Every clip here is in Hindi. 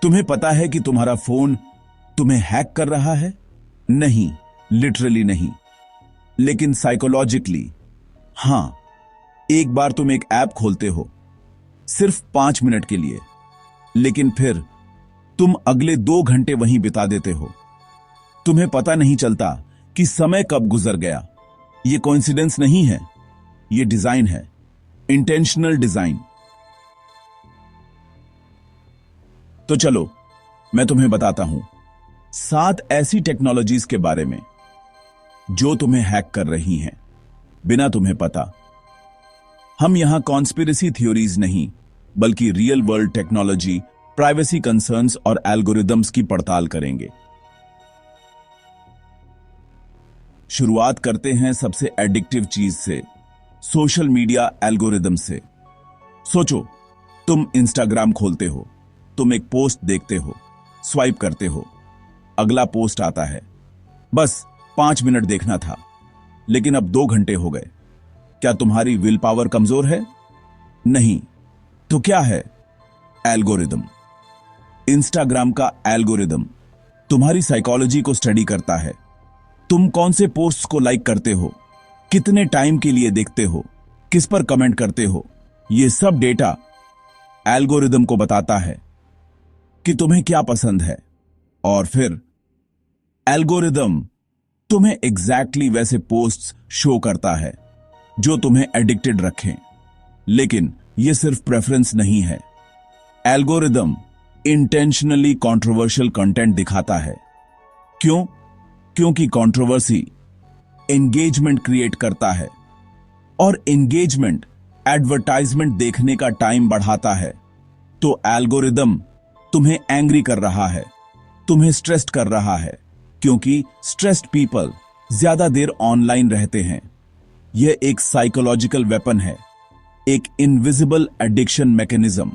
तुम्हें पता है कि तुम्हारा फोन तुम्हें हैक कर रहा है? नहीं, लिटरली नहीं, लेकिन साइकोलॉजिकली हां। एक बार तुम एक ऐप खोलते हो सिर्फ 5 मिनट के लिए, लेकिन फिर तुम अगले 2 घंटे वहीं बिता देते हो। तुम्हें पता नहीं चलता कि समय कब गुजर गया। यह कोइंसिडेंस नहीं है, यह डिजाइन है, इंटेंशनल डिजाइन। तो चलो मैं तुम्हें बताता हूं 7 ऐसी टेक्नोलॉजीज के बारे में जो तुम्हें हैक कर रही हैं बिना तुम्हें पता। हम यहां कॉन्स्पिरेसी थ्योरीज नहीं, बल्कि real world technology, privacy concerns और एल्गोरिदम्स की पड़ताल करेंगे। शुरुआत करते हैं सबसे एडिक्टिव चीज से, सोशल मीडिया एल्गोरिदम से। सोचो, तुम इंस्टाग्राम खोलते हो, तुम एक पोस्ट देखते हो, स्वाइप करते हो, अगला पोस्ट आता है। बस 5 मिनट देखना था, लेकिन अब 2 घंटे हो गए। क्या तुम्हारी विल पावर कमजोर है? नहीं। तो क्या है? एल्गोरिदम। इंस्टाग्राम का एल्गोरिदम तुम्हारी साइकोलॉजी को स्टडी करता है। तुम कौन से पोस्ट्स को लाइक करते हो, कितने टाइम के लिए देखते हो, किस पर कमेंट करते हो, यह सब डेटा एल्गोरिदम को बताता है कि तुम्हें क्या पसंद है। और फिर एल्गोरिदम तुम्हें एग्जैक्टली वैसे पोस्ट्स शो करता है जो तुम्हें एडिक्टेड रखें। लेकिन यह सिर्फ प्रेफरेंस नहीं है, एल्गोरिदम इंटेंशनली कंट्रोवर्शियल कंटेंट दिखाता है। क्यों? क्योंकि कंट्रोवर्सी एंगेजमेंट क्रिएट करता है, और एंगेजमेंट एडवर्टाइजमेंट देखने का टाइम बढ़ाता है। तो एल्गोरिदम तुम्हें एंग्री कर रहा है, तुम्हें स्ट्रेस्ड कर रहा है, क्योंकि स्ट्रेस्ड पीपल ज्यादा देर ऑनलाइन रहते हैं। यह एक साइकोलॉजिकल वेपन है, एक इनविजिबल एडिक्शन मैकेनिज्म।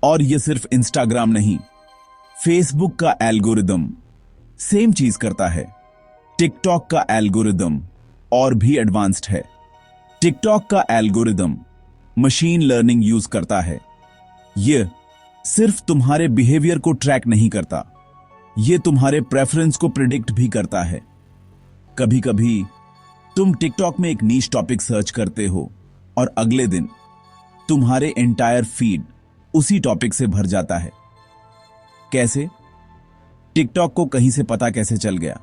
और यह सिर्फ इंस्टाग्राम नहीं, फेसबुक का एल्गोरिदम सेम चीज करता है। टिकटॉक का एल्गोरिदम और भी एडवांस्ड है। टिकटॉक का एल्गोरिदम मशीन लर्निंग यूज करता है। यह सिर्फ तुम्हारे बिहेवियर को ट्रैक नहीं करता, यह तुम्हारे प्रेफरेंस को प्रिडिक्ट भी करता है। कभी कभी तुम टिकटॉक में एक नीश टॉपिक सर्च करते हो और अगले दिन तुम्हारे एंटायर फीड उसी टॉपिक से भर जाता है। कैसे? टिकटॉक को कहीं से पता कैसे चल गया?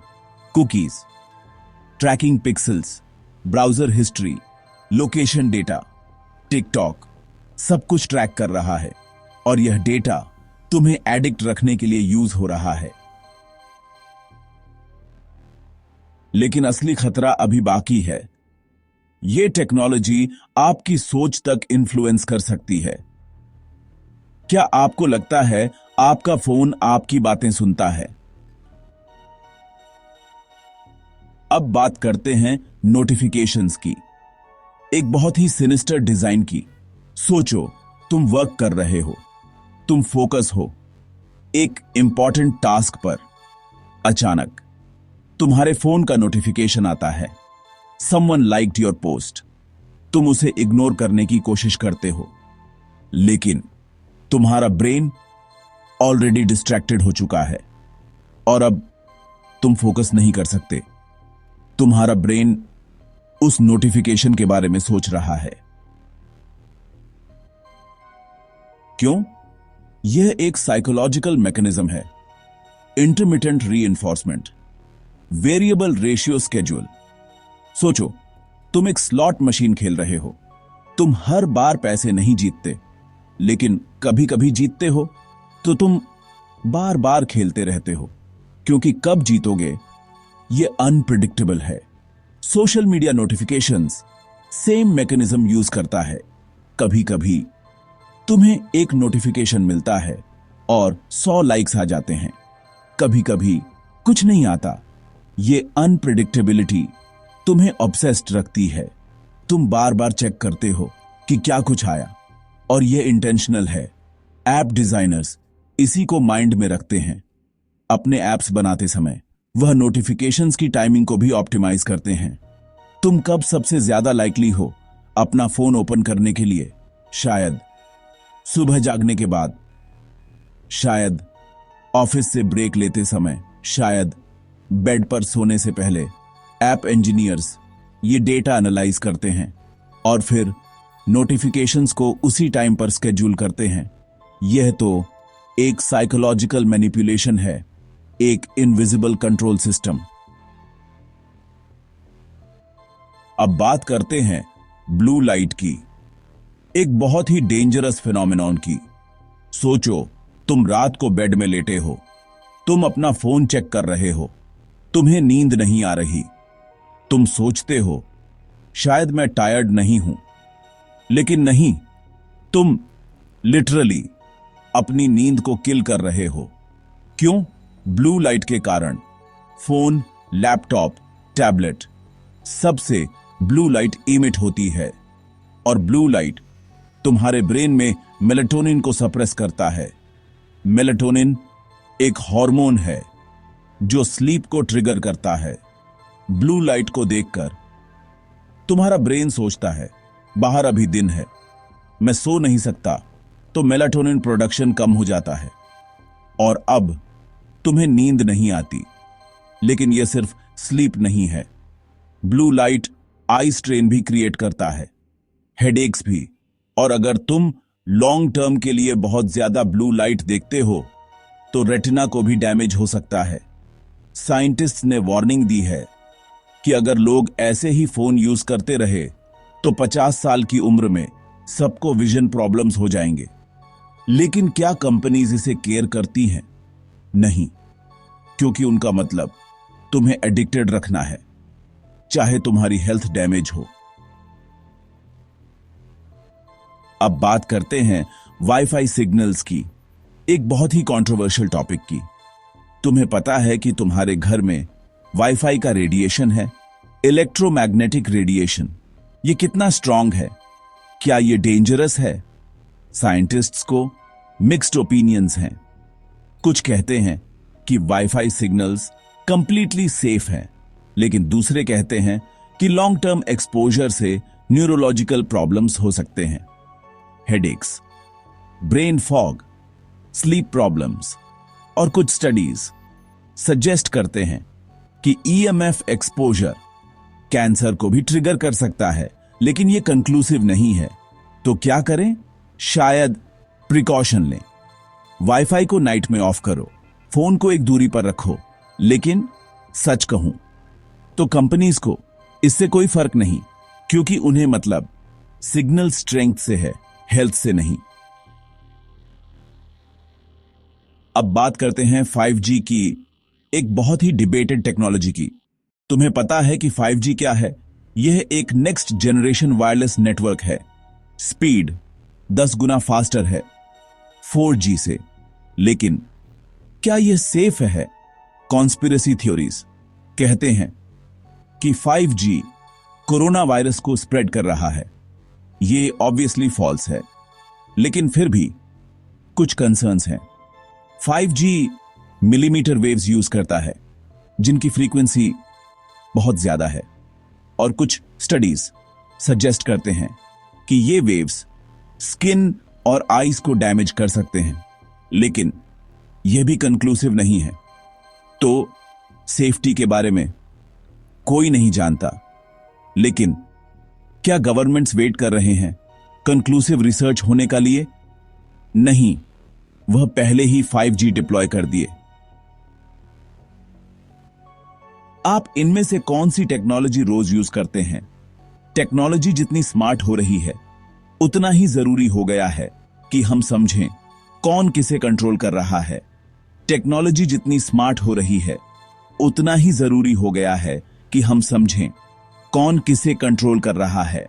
Cookies, tracking pixels, browser history, location data. TikTok सब कुछ ट्रैक कर रहा है, और यह डेटा तुम्हें एडिक्ट रखने के लिए यूज हो रहा है। लेकिन असली खतरा अभी बाकी है। यह टेक्नोलॉजी आपकी सोच तक इन्फ्लुएंस कर सकती है। क्या आपको लगता है आपका फोन आपकी बातें सुनता है? अब बात करते हैं नोटिफिकेशंस की, एक बहुत ही सिनिस्टर डिजाइन की। सोचो, तुम वर्क कर रहे हो, तुम फोकस हो एक इंपॉर्टेंट टास्क पर। अचानक तुम्हारे फोन का नोटिफिकेशन आता है, समवन लाइक्ड योर पोस्ट। तुम उसे इग्नोर करने की कोशिश करते हो, लेकिन तुम्हारा ब्रेन ऑलरेडी डिस्ट्रैक्टेड हो चुका है, और अब तुम फोकस नहीं कर सकते। तुम्हारा ब्रेन उस नोटिफिकेशन के बारे में सोच रहा है। क्यों? यह एक साइकोलॉजिकल मैकेनिज्म है, intermittent reinforcement, variable ratio schedule. सोचो, तुम एक स्लॉट मशीन खेल रहे हो। तुम हर बार पैसे नहीं जीतते, लेकिन कभी कभी जीतते हो, तो तुम बार बार खेलते रहते हो, क्योंकि कब जीतोगे यह अनप्रिडिक्टेबल है। Social media notifications same mechanism use करता है। कभी कभी तुम्हें एक नोटिफिकेशन मिलता है और 100 लाइक्स आ जाते हैं, कभी कभी कुछ नहीं आता। यह अनप्रिडिक्टेबिलिटी तुम्हें ऑब्सेस्ड रखती है। तुम बार बार चेक करते हो कि क्या कुछ आया, और यह इंटेंशनल है। ऐप डिजाइनर्स इसी को माइंड में रखते हैं। अपने ऐप्स बनाते समय वह नोटिफिकेशंस की टाइमिंग को भी ऑप्टिमाइज करते हैं। तुम कब सबसे ज्यादा लाइकली हो अपना फोन ओपन करने के लिए? शायद सुबह जागने के बाद, शायद ऑफिस से ब्रेक लेते समय, शायद बेड पर सोने से पहले। ऐप इंजीनियर्स ये डेटा एनालाइज करते हैं और फिर नोटिफिकेशंस को उसी टाइम पर स्केड्यूल करते हैं। यह तो एक साइकोलॉजिकल मैनिपुलेशन है, एक इनविजिबल कंट्रोल सिस्टम। अब बात करते हैं ब्लू लाइट की, एक बहुत ही डेंजरस फिनोमेनॉन की। सोचो, तुम रात को बेड में लेटे हो, तुम अपना फोन चेक कर रहे हो, तुम्हें नींद नहीं आ रही, तुम सोचते हो शायद मैं टायर्ड नहीं हूं, लेकिन नहीं, तुम लिटरली अपनी नींद को किल कर रहे हो। क्यों? ब्लू लाइट के कारण। फोन, लैपटॉप, टैबलेट, सबसे ब्लू लाइट इमिट होती है और ब्लू लाइट तुम्हारे ब्रेन में मेलेटोनिन को सप्रेस करता है। मेलेटोनिन एक हार्मोन है जो स्लीप को ट्रिगर करता है। ब्लू लाइट को देखकर तुम्हारा ब्रेन सोचता है बाहर अभी दिन है, मैं सो नहीं सकता, तो मेलाटोनिन प्रोडक्शन कम हो जाता है और अब तुम्हें नींद नहीं आती। लेकिन यह सिर्फ स्लीप नहीं है, ब्लू लाइट आई स्ट्रेन भी क्रिएट करता है, हेडेक्स भी। और अगर तुम लॉन्ग टर्म के लिए बहुत ज्यादा ब्लू लाइट देखते हो तो रेटिना को भी डैमेज हो सकता है। साइंटिस्ट ने वार्निंग दी है कि अगर लोग ऐसे ही फोन यूज करते रहे तो 50 साल की उम्र में सबको विजन प्रॉब्लम्स हो जाएंगे। लेकिन क्या कंपनीज इसे केयर करती हैं? नहीं, क्योंकि उनका मतलब तुम्हें एडिक्टेड रखना है, चाहे तुम्हारी हेल्थ डैमेज हो। अब बात करते हैं वाईफाई सिग्नल्स की, एक बहुत ही कंट्रोवर्शियल टॉपिक की। तुम्हें पता है कि तुम्हारे घर में वाईफाई का रेडिएशन है, इलेक्ट्रोमैग्नेटिक रेडिएशन। ये कितना स्ट्रांग है? क्या ये डेंजरस है? साइंटिस्ट्स को मिक्स्ड ओपिनियंस हैं। कुछ कहते हैं कि वाईफाई सिग्नल्स कंप्लीटली सेफ हैं, लेकिन दूसरे कहते हैं कि लॉन्ग टर्म एक्सपोजर से न्यूरोलॉजिकल प्रॉब्लम्स हो सकते हैं। Headaches, brain fog, sleep problems और कुछ स्टडीज सजेस्ट करते हैं कि ईएमएफ एक्सपोजर कैंसर को भी ट्रिगर कर सकता है, लेकिन यह कंक्लूसिव नहीं है। तो क्या करें? शायद प्रिकॉशन लें। वाईफाई को नाइट में ऑफ करो, फोन को एक दूरी पर रखो। लेकिन सच कहूं तो कंपनीज को इससे कोई फर्क नहीं, क्योंकि उन्हें मतलब सिग्नल स्ट्रेंथ से है, हेल्थ से नहीं। अब बात करते हैं 5G की, एक बहुत ही डिबेटेड टेक्नोलॉजी की। तुम्हें पता है कि 5G क्या है? यह एक नेक्स्ट जनरेशन वायरलेस नेटवर्क है। स्पीड 10 गुना फास्टर है 4G से। लेकिन क्या यह सेफ है? कॉन्स्पिरेसी थ्योरीज कहते हैं कि 5G कोरोना वायरस को स्प्रेड कर रहा है। यह ऑब्वियसली फॉल्स है, लेकिन फिर भी कुछ कंसर्न्स हैं। 5G मिलीमीटर वेव्स यूज करता है, जिनकी फ्रीक्वेंसी बहुत ज्यादा है, और कुछ स्टडीज सजेस्ट करते हैं कि ये वेव्स स्किन और आईज को डैमेज कर सकते हैं, लेकिन यह भी कंक्लूसिव नहीं है। तो सेफ्टी के बारे में कोई नहीं जानता, लेकिन क्या गवर्नमेंट्स वेट कर रहे हैं कंक्लूसिव रिसर्च होने का लिए? नहीं, वह पहले ही 5G डिप्लॉय कर दिए। आप इनमें से कौन सी टेक्नोलॉजी रोज यूज करते हैं? टेक्नोलॉजी जितनी स्मार्ट हो रही है, उतना ही जरूरी हो गया है कि हम समझें कौन किसे कंट्रोल कर रहा है। टेक्नोलॉजी जितनी स्मार्ट हो रही है, उतना ही जरूरी हो गया है कि हम समझें कौन किसे कंट्रोल कर रहा है।